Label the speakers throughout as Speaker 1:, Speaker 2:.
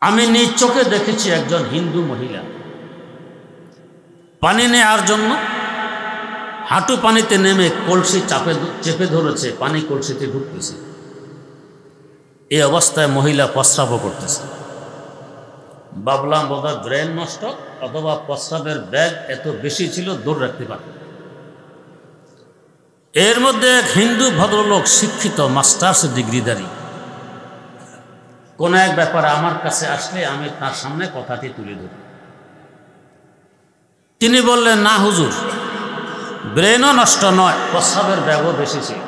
Speaker 1: আমি নিজ চোখে দেখেছি একজন হিন্দু মহিলা পানি নেওয়ার জন্য হাঁটু পানিতে নেমে কলসি চেপে ধরেছে, পানি কলসিতে ঢুকতেছে। এই অবস্থায় মহিলা প্রস্রাবও করতেছে। ভাবলাম বোধহয় ব্রেন নষ্ট, অথবা প্রস্রাবের ব্যাগ এত বেশি ছিল দৌড় রাখতে পারে। এর মধ্যে এক হিন্দু ভদ্রলোক, শিক্ষিত, মাস্টার্স ডিগ্রিধারী, কোন এক ব্যাপারে আমার কাছে আসলে আমি তার সামনে কথাটি তুলে ধরি। তিনি বললেন, না হুজুর, ব্রেনও নষ্ট নয়, প্রস্রাবের ব্যাগও বেশি ছিল।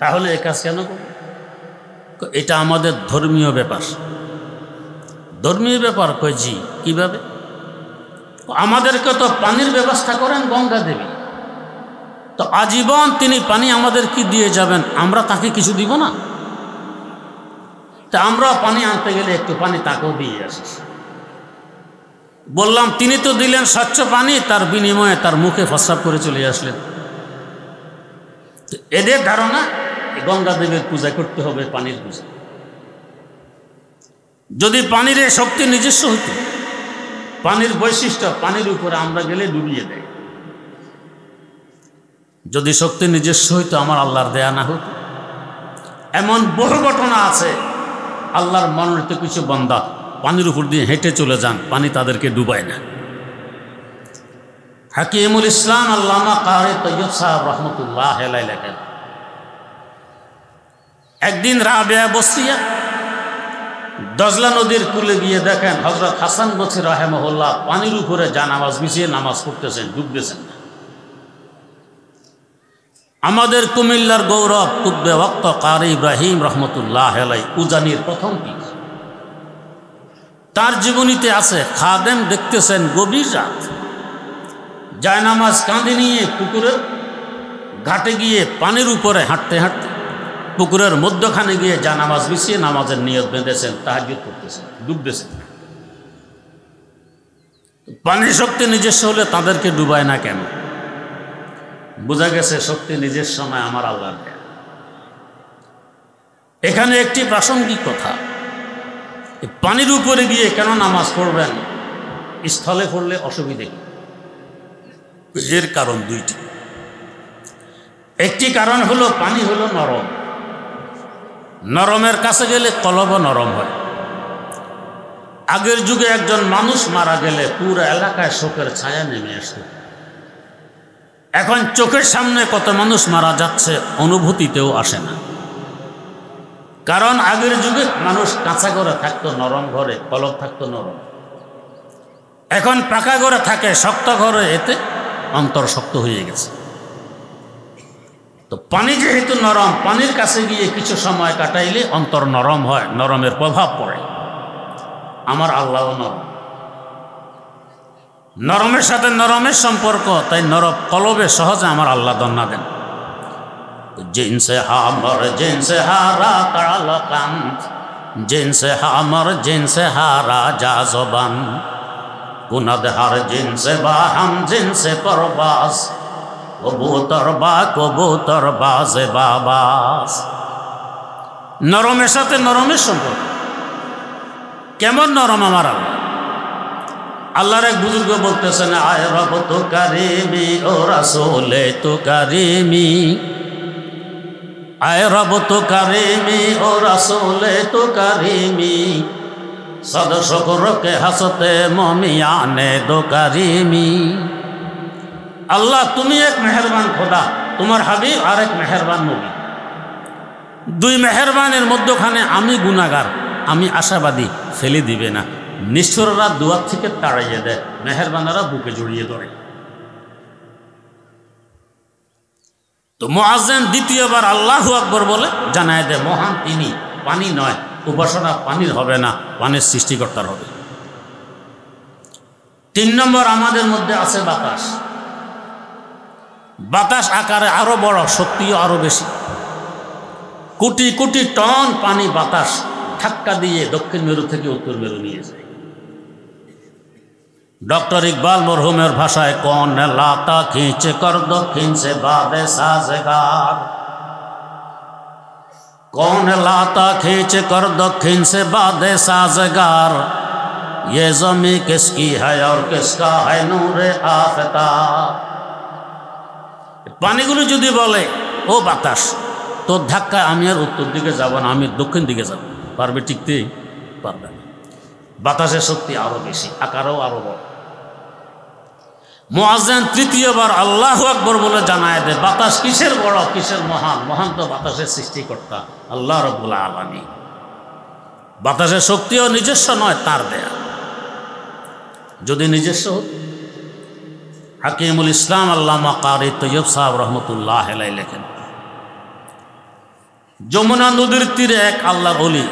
Speaker 1: তাহলে এ কাজ কেন করব? এটা আমাদের ধর্মীয় ব্যাপার। ধর্মীয় ব্যাপার? কই জি, কিভাবে? আমাদেরকে তো পানির ব্যবস্থা করেন গঙ্গা দেবী, তো আজীবন তিনি পানি আমাদের কি দিয়ে যাবেন, আমরা তাকে কিছু দিব না? তা আমরা পানি আনতে গেলে একটু পানি তাকেও দিয়ে আসি। বললাম, তিনি তো দিলেন স্বচ্ছ পানি, তার বিনিময়ে তার মুখে প্রস্রাব করে চলে আসলেন। এদের ধারণা গঙ্গা দেবীর পূজা করতে হবে, পানির পূজা। যদি পানির এই শক্তি নিজস্ব হইত, পানির বৈশিষ্ট্য পানির উপরে আমরা গেলে ডুবিয়ে দেয়, যদি শক্তি নিজস্ব হইতো আমার আল্লাহর দেয়া না হতো। এমন বহু ঘটনা আছে, আল্লাহর মনোনীত কিছু বান্দা পানির উপর দিয়ে হেঁটে চলে যান, পানি তাদেরকে ডুবায় না। হাকিমুল ইসলাম আল্লামা কারি তৈয়ব সাহেব রহমতুল্লাহ আলাইহি লেখেন, একদিন রাবেয়া বসরিয়া দজলা নদীর কূলে গিয়ে দেখেন হযরত হাসান বসরি রাহিমাহুল্লাহ পানির উপরে জানামাজ বিছিয়ে নামাজ পড়তেছেন, ডুবতেছেন না। আমাদের কুমিল্লার গৌরব কুতবে ওয়াক্ত কারি ইব্রাহিম রহমতুল্লাহ আলাইহি উজানির প্রথম পীর, তার জীবনীতে আছে, খাদেম দেখতেছেন গভীর রাত জায়নামাজ কাঁধে নিয়ে পুকুরের ঘাটে গিয়ে পানির উপরে হাঁটতে হাঁটতে পুকুরের মধ্যখানে গিয়ে জানামাজ বিছিয়ে নামাজের নিয়ত বেঁধেছেন, তাহাজ্জুদ করতেছেন, ডুবতেছেন। পানির শক্তি নিজস্ব হলে তাদেরকে ডুবায় না কেন? বোঝা গেছে শক্তি নিজের সময় আমার আল্লাহর দেয়া। এখানে একটি প্রাসঙ্গিক কথা, পানির উপরে গিয়ে কেন নামাজ পড়বেন, স্থলে পড়লে অসুবিধে কি? এর কারণ দুইটি। একটি কারণ হলো পানি হলো নরম, নরমের কাছে গেলে কলব নরম হয়। আগের যুগে একজন মানুষ মারা গেলে পুরো এলাকায় শোকের ছায়া নেমে আসতো। এখন চোখের সামনে কত মানুষ মারা যাচ্ছে, অনুভূতিতেও আসে না। কারণ আগের যুগে মানুষ কাঁচা ঘরে থাকতো, নরম ঘরে, কলব থাকতো নরম। এখন পাকা ঘরে থাকে, শক্ত ঘরে, এতে অন্তর শক্ত হয়ে গেছে। তো পানি যেহেতু নরম, পানির কাছে গিয়ে কিছু সময় কাটাইলে অন্তর নরম হয়, নরমের প্রভাব পড়ে। আমার আল্লাহও নরম, নরমের সাথে নরমের সম্পর্ক, তাই নরম কলবে সহজে আমার আল্লাহ দন্না দেন। জিনসে হামর জিনসে হারা তালাকান, জিনসে হামর জিনসে হারা যা জবান, কুনাদ হার জিনসে বাহাম জিনসে পরবাস, কবুতর বাজে বাবাস। নরমের সাথে নরমের সম্পর্ক। কেমন নরম আমার আল্লাহ? আল্লাহর এক বুজুর্গ বলতেছেন, আয় রব তো কারিমি ও রাসূলে তো কারিমি, আয় রব তো কারিমি ও রাসূলে তো কারিমি, সদ শুকর কে হাসতে মমিয়ানে দো কারিমি। আল্লাহ তুমি এক মেহেরবান খোদা, তোমার হাবিব আর এক মেহেরবান নবী, দুই মেহেরবানের মধ্যখানে আমি গুনাহগার, আমি আশাবাদী ফেলে দিবে না। নিষ্ঠুররা দুয়ার থেকে তাড়াইয়ে দেয়, মেহেরবানেরা বুকে জড়িয়ে ধরে। তো মুয়াজ্জিন দ্বিতীয়বার আল্লাহু আকবার বলে জানায় দেয়, মহান তিনি, পানি নয়, উপাসনা পানির হবে না, পানির সৃষ্টিকর্তার হবে। 3 নম্বর, আমাদের মধ্যে আছে বাতাস। বাতাস আকারে আরো বড়, শক্তিও আরো বেশি। কোটি কোটি টন পানি বাতাস ধাক্কা দিয়ে দক্ষিণ মেরু থেকে উত্তর মেরু নিয়ে যায়। डॉक्टर इकबाल मरहुमेर भाषाয় कौन लाता खींच कर दक्षिण से बादे साजगार, कौन लाता खींच कर दक्षिण से बादे साजगार, ये जमी किसकी है और किसका है नूरे आफताब। পানিগুলো যদি বলে ও বাতাস, তোর ধাক্কায় আমি আর উত্তর দিকে যাব না, আমি দক্ষিণ দিকে যাব, পারবে টিকতে? পারবে না। বাতাসের শক্তি আরো বেশি, আকারও আরো বড়। মুয়াজ্জিন তৃতীয়বার আল্লাহু আকবার বলে জানায় দেয় বাতাস কিসের বড়, কিসের মহান। মহান তো বাতাসের সৃষ্টিকর্তা আল্লাহ রাব্বুল আলামিন। বাতাসের শক্তিও নিজস্ব নয়, তার দেয়া। যদি নিজস্ব হতো, হাকিমুল ইসলাম আল্লামা কারি তৈয়ব সাহেব রহমতুল্লাহ আলাইহি লেখেন, যমুনা নদীর তীরে এক আল্লাহ ওলি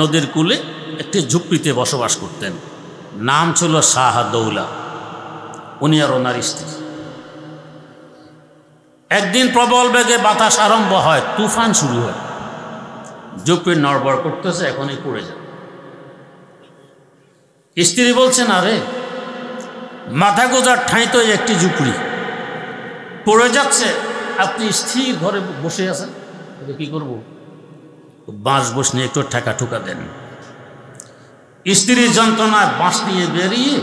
Speaker 1: নদীর কূলে একটি ঝুপড়িতে বসবাস করতেন। নাম ছিল শাহদৌলা। উনি আর ওনার স্ত্রী। একদিন প্রবল বেগে বাতাস আরম্ভ হয়, তুফান শুরু হয়, ঝুপড়ি নড়বড় করতেছে, এখনই পড়ে যায়। স্ত্রী বলছেন, আরে মাথা গোজার ঠাঁই তো একটি ঝুপড়ি, পড়ে যাচ্ছে, আপনি স্থির ঘরে বসে আছেন, কি করব? বাঁশ বস নিয়ে একটু ঠেকা ঠুকা দেন। স্ত্রীর যন্ত্রণায় বাঁশ নিয়ে বেরিয়ে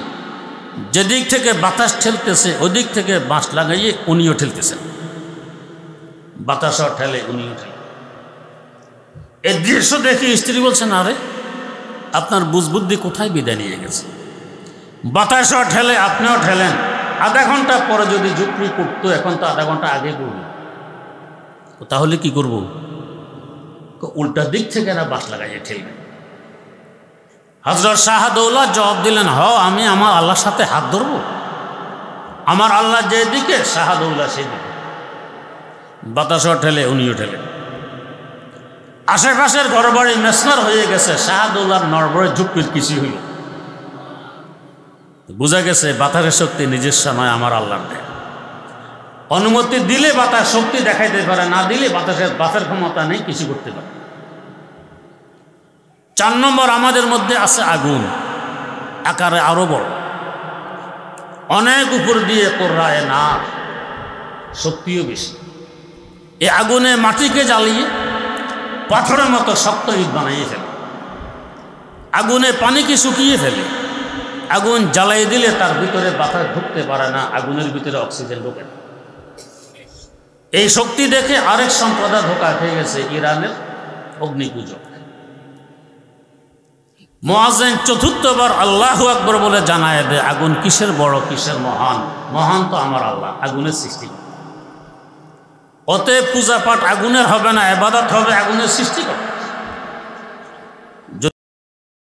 Speaker 1: যেদিক থেকে বাতাস ঠেলতেছে ওদিক থেকে বাঁশ লাগাইয়ে উনিও ঠেলতেছেন, বাতাসও ঠেলে উনিও ঠেলে। এই দৃশ্য দেখে স্ত্রী বলছেন, আরে আপনার বুঝবুদ্ধি কোথায় বিদায় নিয়ে গেছে? বাতাসও ঠেলে, আপনিও ঠেলেন। আধা ঘন্টা পরে যদি ঝুপড়ি পড়তো, এখন তো আধা ঘন্টা আগে পড়বে, তাহলে কি করব? উল্টা দিক থেকে না বাঁশ লাগাইয়ে ঠেলবে। হযরত শাহদৌলা জবাব দিলেন, আমি আমার আল্লাহর সাথে হাত ধরবো? আমার আল্লাহ যেদিকে, শাহদৌলা সেদিকে। বাতাসও ঠেলে উনিও ঠেলে। আশেপাশের ঘরবাড়ি মেসমার হয়ে গেছে, শাহদৌলার নড়বড়ে ঝুপড়ির কিছু হইল। বোঝা গেছে বাতাসের শক্তি নিজস্ব নয়, আমার আল্লাহর দেয়। অনুমতি দিলে বাতাস শক্তি দেখাইতে পারে, না দিলে বাতাসের ক্ষমতা নেই, কিছু করতে পারে। 4 নম্বর, আমাদের মধ্যে আছে আগুন, আকারে আরো বড়, অনেক উপর দিয়ে কোরআয়ে না, শক্তিও বেশি। এই আগুনে মাটিকে জ্বালিয়ে পাথরের মতো শক্ত ইট বানাইয়ে ফেলে, আগুনে পানিকে শুকিয়ে ফেলে। আগুন জ্বালাই দিলে তার ভিতরে বাতাস ঢুকতে পারে না, আগুনের ভিতরে অক্সিজেন ঢোকে না। এই শক্তি দেখে আরেক সম্প্রদায় ধোঁকা খেয়ে গেছে, ইরানের অগ্নিপূজক। মুয়াজ্জিন চতুর্থবার আল্লাহু আকবার বলে জানায় দেয় আগুন কিসের বড়, কিসের মহান। মহান তো আমার আল্লাহ, আগুনের সৃষ্টি। অতএব পূজা পাঠ আগুনের হবে না, ইবাদত হবে আগুনের সৃষ্টিকর্তা।